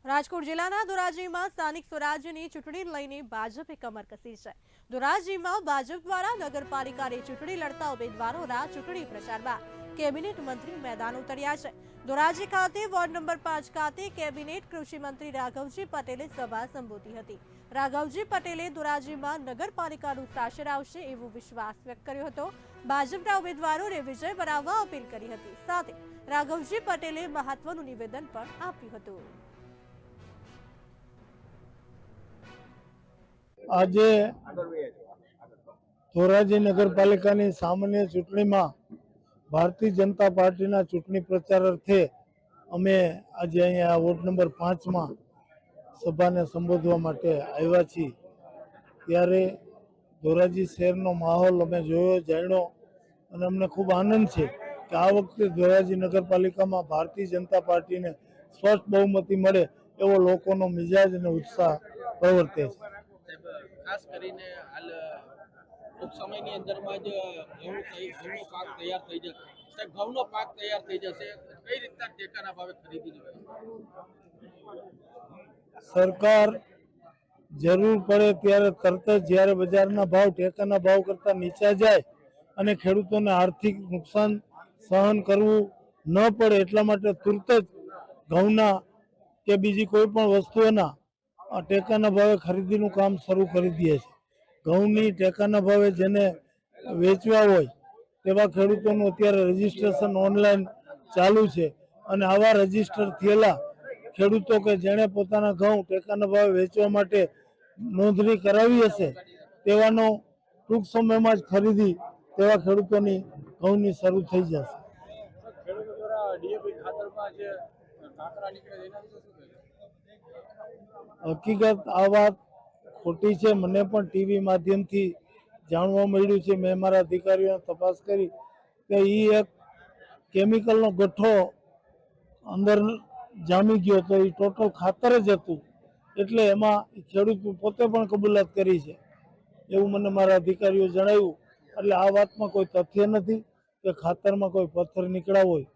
રાજકોટ જિલ્લાના ધોરાજીમાં સ્થાનિક સ્વરાજ્યની ચૂંટણી લઈને ભાજપે કમર કસી છે। ધોરાજીમાં ભાજપ દ્વારા નગરપાલિકાની ચૂંટણી લડતા ઉમેદવારોના ચૂંટણી પ્રચારમાં કેબિનેટ મંત્રી મેદાન ઉતર્યા છે। ધોરાજી ખાતે વોર્ડ નંબર 5 ખાતે કેબિનેટ કૃષિ મંત્રી રાઘવજી પટેલે સભા સંબોધી હતી। રાઘવજી પટેલે ધોરાજીમાં નગરપાલિકાનું શાસન આવશે એવો વિશ્વાસ વ્યક્ત કર્યો હતો। ભાજપના ઉમેદવારોને વિજય બનાવવા અપીલ કરી હતી। સાથે રાઘવજી પટેલે મહત્વનું નિવેદન પણ આપ્યું હતું। આજે ધોરાજી નગરપાલિકાની સામાન્ય ચૂંટણીમાં ભારતીય જનતા પાર્ટીના ચૂંટણી પ્રચાર અર્થે અમે આજે અહીંયા વોર્ડ નંબર 5માં સભાને સંબોધવા માટે આવ્યા છીએ। ત્યારે ધોરાજી શહેરનો માહોલ અમે જોયો, જાણ્યો અને અમને ખૂબ આનંદ છે કે આ વખતે ધોરાજી નગરપાલિકામાં ભારતીય જનતા પાર્ટીને સ્પષ્ટ બહુમતી મળે એવો લોકોનો મિજાજ અને ઉત્સાહ પ્રવર્તે છે। ખાસ કરીને હાલ ટૂંક સમયની અંદરમાં જ ઘઉંનો પાક તૈયાર થઈ જશે। ઘઉંનો પાક તૈયાર થઈ જશે, કઈ રીતના ટેકાના ભાવે ખરીદી લેવાય? સરકાર જરૂર પડે ત્યારે તરત જ જ્યારે બજારના ભાવ ટેકાના ભાવ કરતાં નીચા જાય અને ખેડૂતોને આર્થિક નુકસાન સહન કરવું ન પડે એટલા માટે તુરત જ ઘઉંના કે બીજી કોઈ પણ વસ્તુઓના ટેકાના ભાવે ખરીદીનું કામ શરૂ કરી દે છે। ઘઉંની ટેકાના ભાવે જેને વેચવા હોય તેવા ખેડૂતોનું અત્યારે રજીસ્ટ્રેશન ઓનલાઈન ચાલુ છે અને આવા રજીસ્ટર થયેલા ખેડૂતો કે જેણે પોતાના ઘઉં ટેકાના ભાવે વેચવા માટે નોંધણી કરાવી હશે તેવાનો ટૂંક સમયમાં જ ખરીદી તેવા ખેડૂતોની ઘઉંની શરૂ થઈ જશે। ખેડૂતો દ્વારા ડીએપી ખાતરમાં જે કાંકરા નીકળે એના વિશે શું કહેશો? હકીકત આ વાત ખોટી છે। મને પણ ટીવી માધ્યમથી જાણવા મળ્યું છે। મેં મારા અધિકારીઓને તપાસ કરી કે એ એક કેમિકલનો ગઠ્ઠો અંદર જામી ગયો તો એ ટોટલ ખાતર જ હતું, એટલે એમાં ખેડૂત પોતે પણ કબૂલાત કરી છે એવું મને મારા અધિકારીઓ જણાવ્યું। એટલે આ વાતમાં કોઈ તથ્ય નથી કે ખાતરમાં કોઈ પથ્થર નીકળ્યા હોય